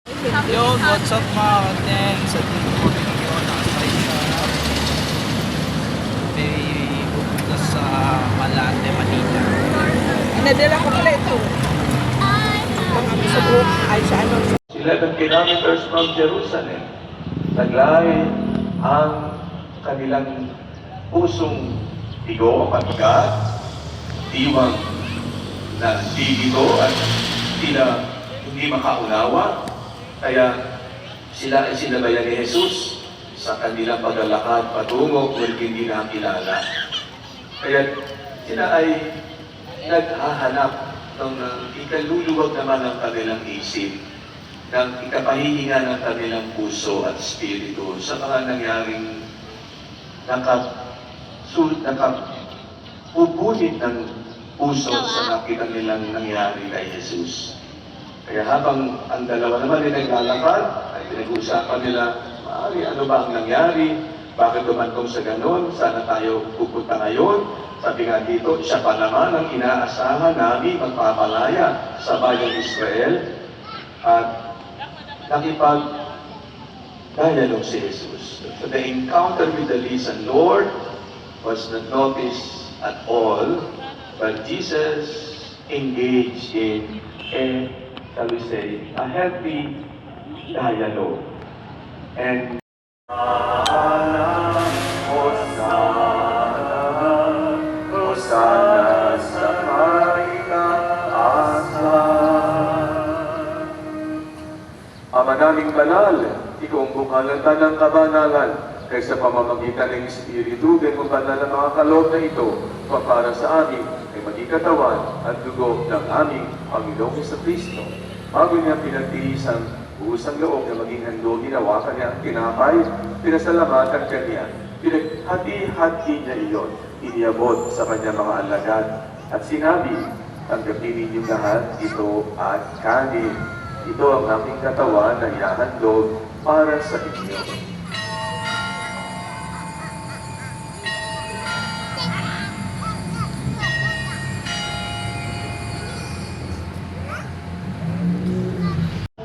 Yun, what's up mga kateng? Sa dito ko ngayon nakasay sa may pupunta sa Malate, Manila. Inadala ko pala ito. Mga subok ay sa ano. 11 kilometers from Jerusalem. Taglay ang kanilang pusong bigo, pagkat, diwang na dito at sila hindi makaunawa. Kaya sila ay sinabayan ni Jesus sa kanilang paglalakad patungo kung hindi na kilala. Kaya sila ay naghahanap ng ikaluluwag naman ng kanilang isip, ng ikapahihinga ng kanilang puso at spirito sa mga nangyaring nakapupunit ng puso sa nakita nilang nangyari kay Jesus. Kaya habang ang dalawa naman ay naglalakad, ay pinag-uusapan nila, maaari ano ba ang nangyari? Bakit dumantong sa ganon? Sana tayo pupunta ngayon? Sabi nga dito, siya pa naman ang inaasahan namin magpapalaya sa bayang Israel. At nakipag-dialogue si Jesus. So the encounter with the risen Lord was not noticed at all, but Jesus engaged in shall we say, a healthy dialogue. And Hosanna sa Ama naming banal, ikaw ang bukalanta ng kabanalan, kaya sa pamamagitan ng Espiritu, ganyan mo banal ang mga kaloob na ito, para sa amin ay maging katawan at dugo ng aming Panginoong Kristo. Bago niya pinagtiisang usang loob na maging handog, ginawakan niya ang tinapay, pinasalamatan kanya, pinaghati-hati niya iyon, iniabot sa kanyang mga alagad, at sinabi, tanggapin ninyong lahat ito at kanin. Ito ang aming katawan na iahandog para sa inyo.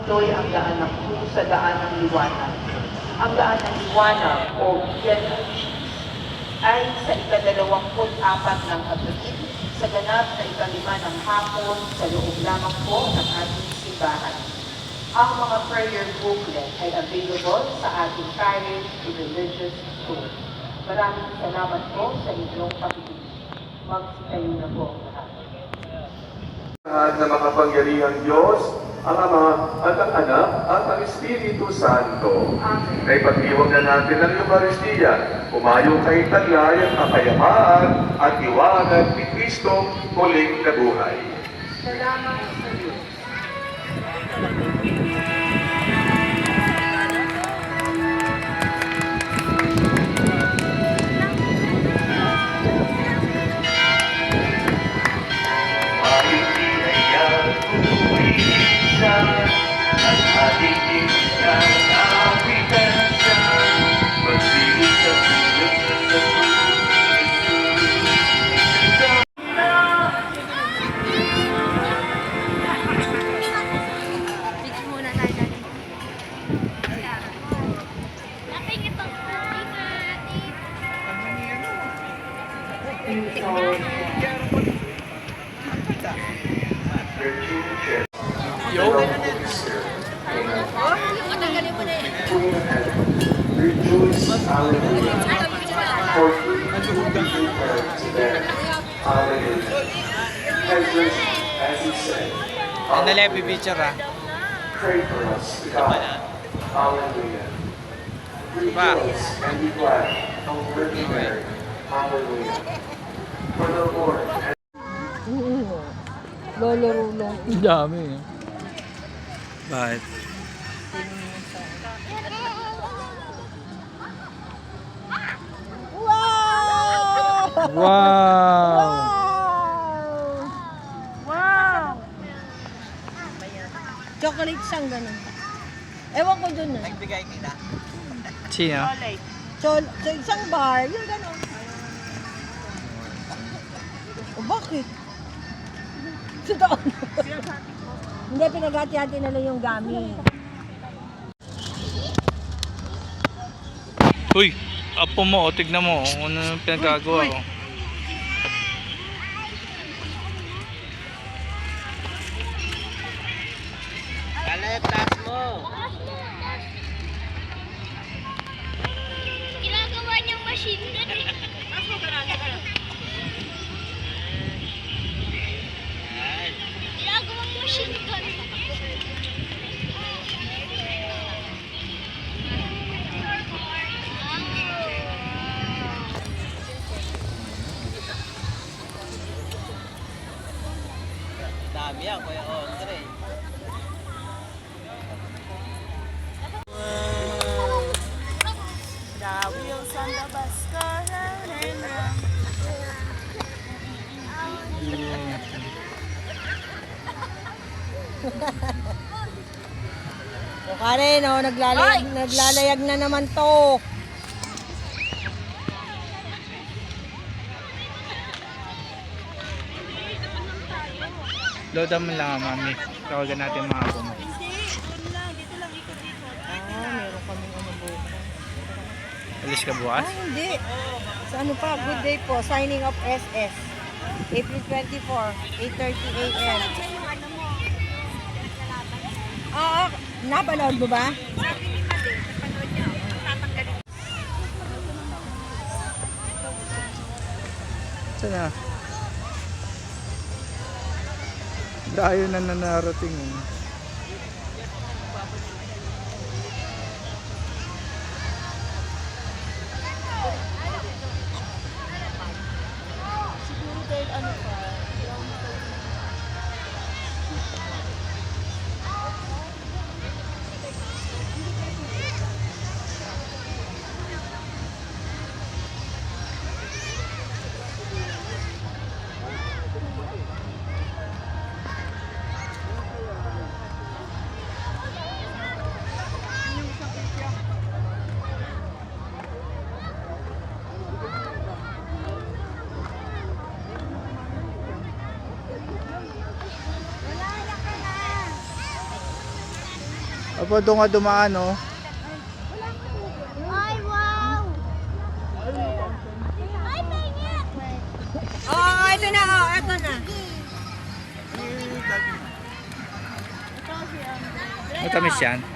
Ito'y ang daan ng sa daan ng liwanag. Ang daan ng liwanag o Yellow ay sa ika-24 ng Abril, sa ganap na ika-5 ng hapon, sa loob lamang po ng ating simbahan. Ang mga prayer booklet ay available sa ating Parish Religious School. Maraming salamat po sa inyong pakikinig. Magsitayo na po lahat. Lahat na makapangyarihang Diyos, ang Ama at ang Anak at ang Espiritu Santo. Kay pagdiwag na natin ng Eucharistia, umayo kay taglay ang kapayapaan at iwanag ni Kristo muling nabuhay. Salamat sa Diyos. Rejoice, hallelujah. For he prepared to bear. Hallelujah. As he said, Andale, pipicture ah. pray for us to God. Hallelujah. Rejoice and be glad, O Virgin Mary. Hallelujah. For the Lord has Lolo-rulong. Ang dami eh. Bakit? Wow! Wow! Wow! Chocolate siyang ganun. Ewan ko dun eh. Nagbigay nila. Sino? Sa isang bar, yung ganun. O bakit? Sa taon. Hindi, pinaghati-hati na lang yung gamit. Uy, apo mo, oh, tignan mo. Oh, ano yung pinagagawa. Oh. Ginagawa niyang machine gun eh. Ginagawang machine gun. Dami yan, Kuya Andre. The wheels on the bus go round and round. O Karen, oh, naglalayag na naman to. Load mo lang, mami. Tawagan natin mga apo mo. Meron kaming ano bukas. Alis ka bukas? Hindi. Sa ano pa, good day po. Signing of SS. April 24, 8:30 a.m. Oo, napanood mo ba? Saan na? Dayo na nanarating. Apo, doon nga dumaan, oh. Ay, wow! Ay, pengit! Oo, ito na, ito na. Matamis yan. Ito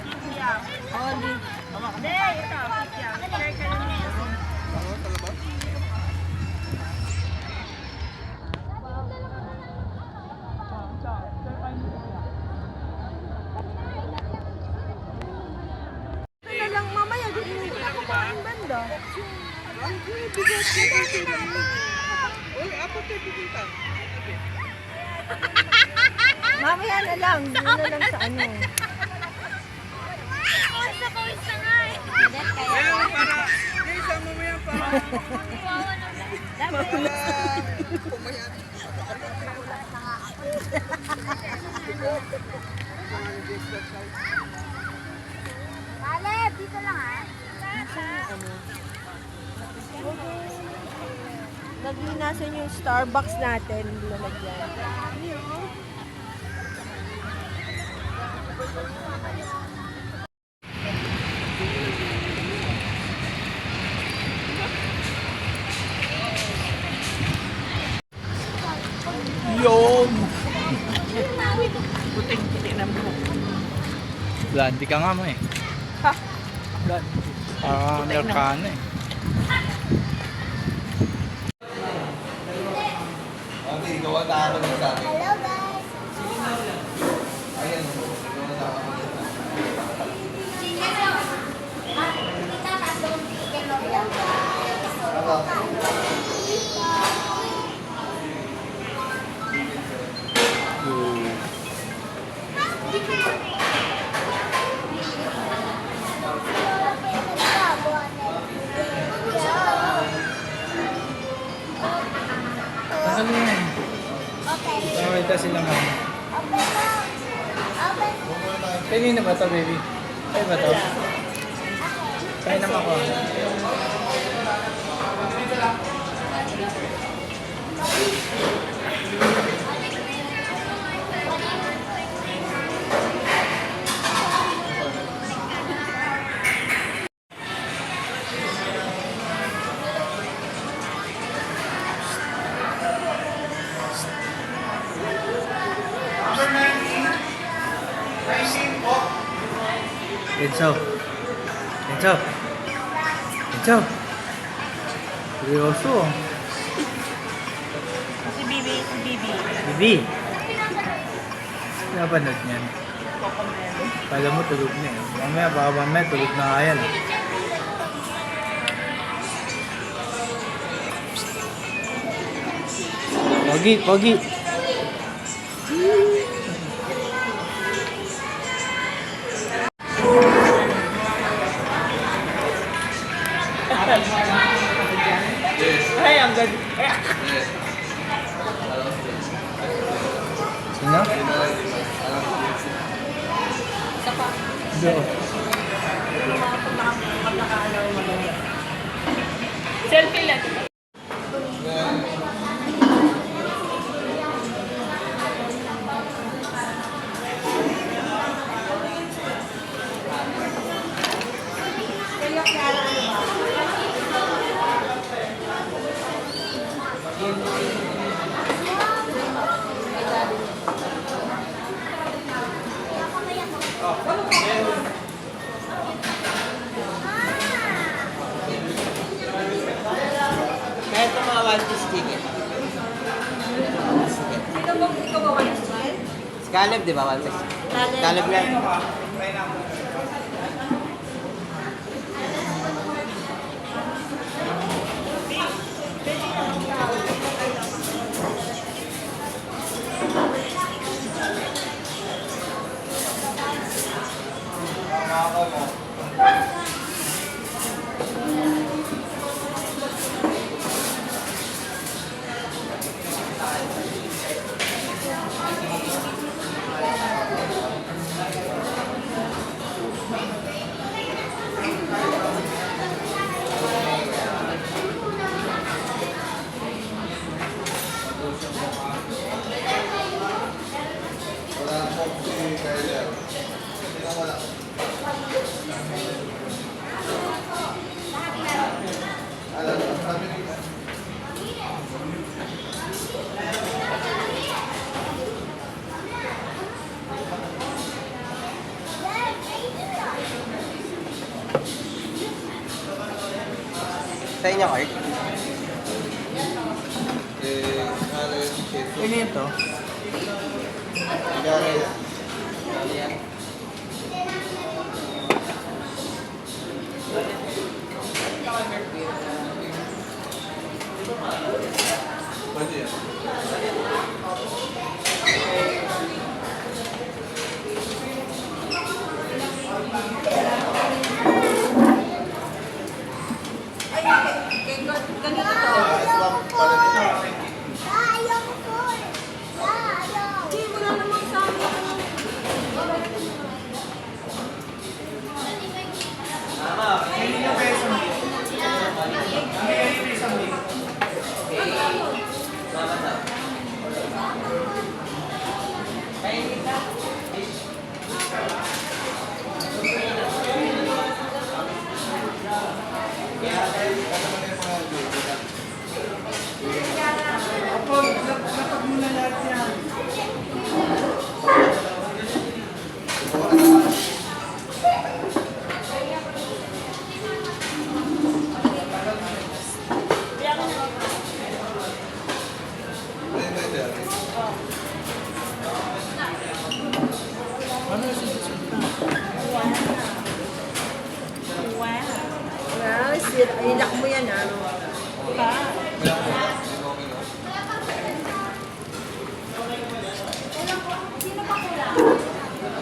na lang mamaya, hindi na kumain banda. Mamaya na lang, yun na lang sa ano. Kausa nga eh. Caleb, dito lang ha. Naglinasan yung Starbucks natin, lalagyan. Yum! Blondie ka nga mo eh. Ha? Amerikano eh. Hello guys! Ano yan? Okay. Nakakita sila nga. Open mo. Open. Kanina ba ito, baby? Ay ba ito? Kaya naman ko. Enzo. Enzo. Enzo. Seryoso. Si Bibi, si Bibi. Bibi. Napanood niyan. Kala mo tulog na eh. Mamaya, baka mamaya tulog na nga yan. Pogi, pogi. Ay, ang ganda. Sino? Do. Selfie lang. Kahit ang mga one piece ticket. Sino ba ikaw ba wala style? Si Caleb, di ba? One piece. Caleb lang. Sa inyo, Art? Ano yun to? Inak mo yan, ano?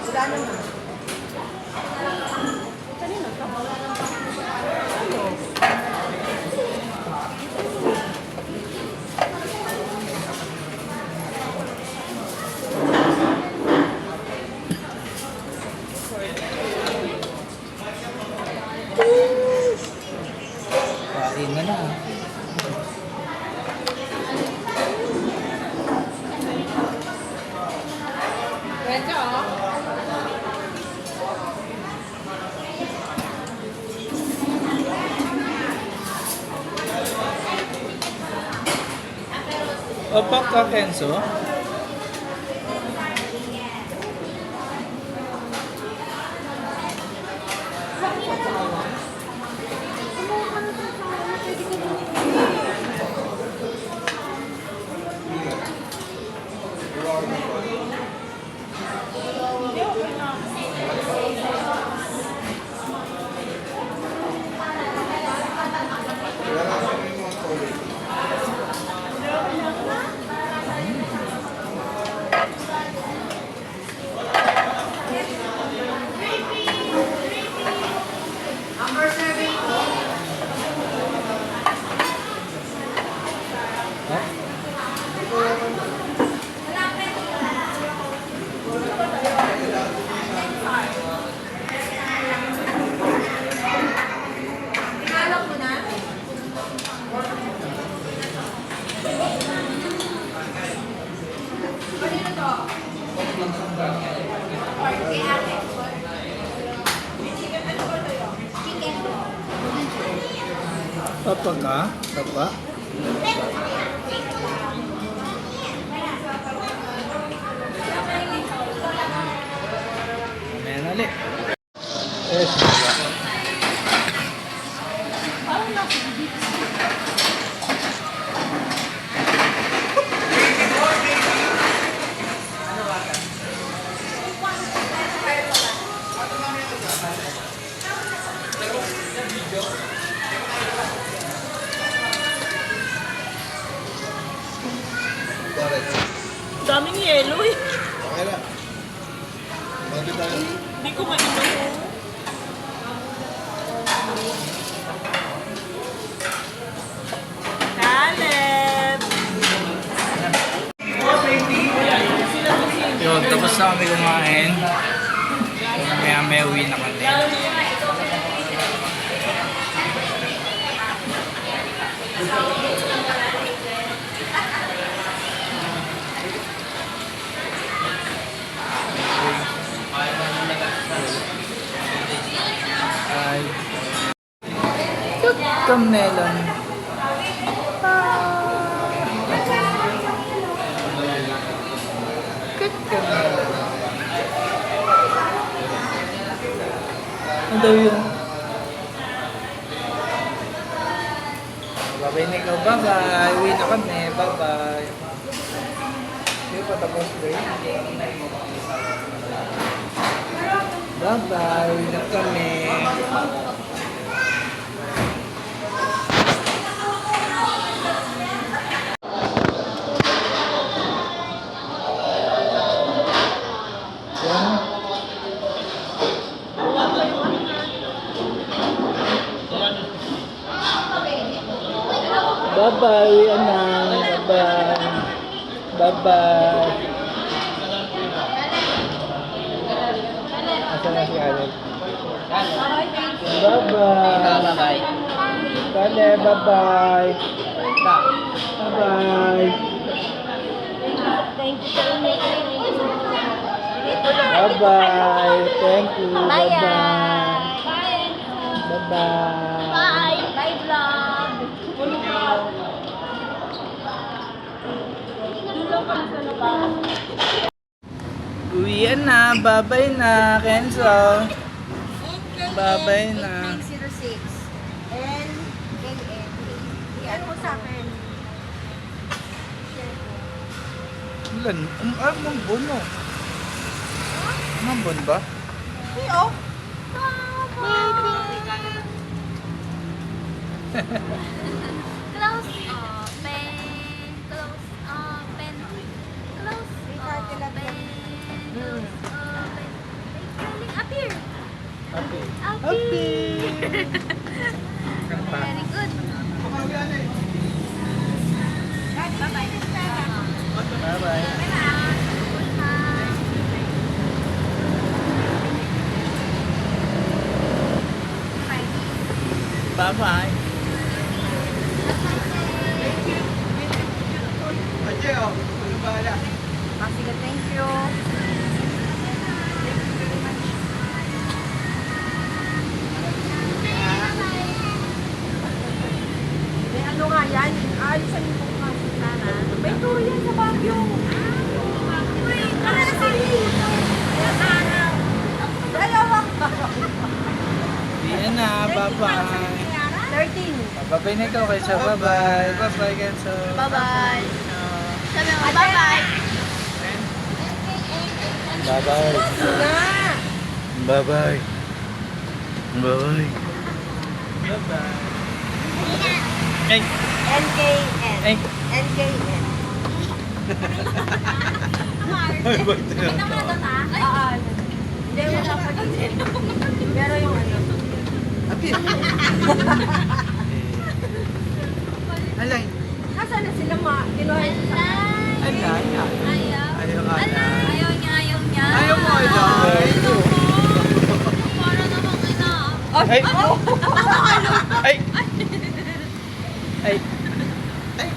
Wala naman. Kain na na. Pwede, oh. Opak ka, Kenzo. Papa ka? Papa? Mamaya na ulit. Yes, papa. Daming yellow eh. Okay na. Bakit tayo? Hindi ko mainom. Caleb! Yun, tapos na kami kumain. Maya uwi na kami. Ay. Melon. Ano daw yun? Bye-bye na ikaw. Bye-bye. Uwi na kami. Bye-bye. Hindi pa tapos ba yun? Bye-bye. Uwi na kami. Bye-bye, uwi na. Bye-bye. Bye-bye. Asa na si Alex? Bye-bye. Bye-bye. Kale, bye-bye. Bye-bye. Bye-bye. Thank you. Bye-bye. Bye-bye. Bye! Bye vlog! Uwian na. Bye-bye na, Kenzo. Bye-bye na. 06. L, K, N. Iyan mo sa akin. Ilan? Mambon mo. Mambon ba? Iyo. Close open. Close open. Close open. Close open. Darling, up here. Happy. Up Happy. here. Kanta. Very good. Bye-bye. Bye-bye. Bye-bye. Sige, thank you. May ano nga yan? Alisan mo kung makita na. May tour yan sa Baguio. Uy, tara na sa dito. Dalawa. Uwian na. Bye-bye. 13. Bye-bye na ikaw, Kenzo. Bye-bye. Bye-bye, Kenzo. Bye-bye. Sabi mo, bye-bye. Bye-bye. Na. Bye-bye. Bye-bye. Bye-bye. Ay! NKN. Ay! NKN. Ay, bakit na? Kita mo na doon, ha? Hindi mo na pa din. Pero yung ano. Alay! Nasaan na sila ma? Kinuha yung sa Alay! Ayaw. Ayaw ka na. Ayaw niya, ayaw niya. Ayaw mo, Alay! Para namang ina. Ay! Ay! Ay! Ay!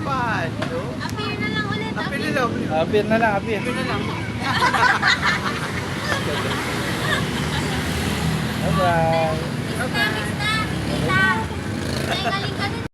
Paano? Appear na lang ulit. Apir na lang. Apir na lang. Apir na lang. Bye-bye. Mix na, mix na. Mix na. Galing ka din.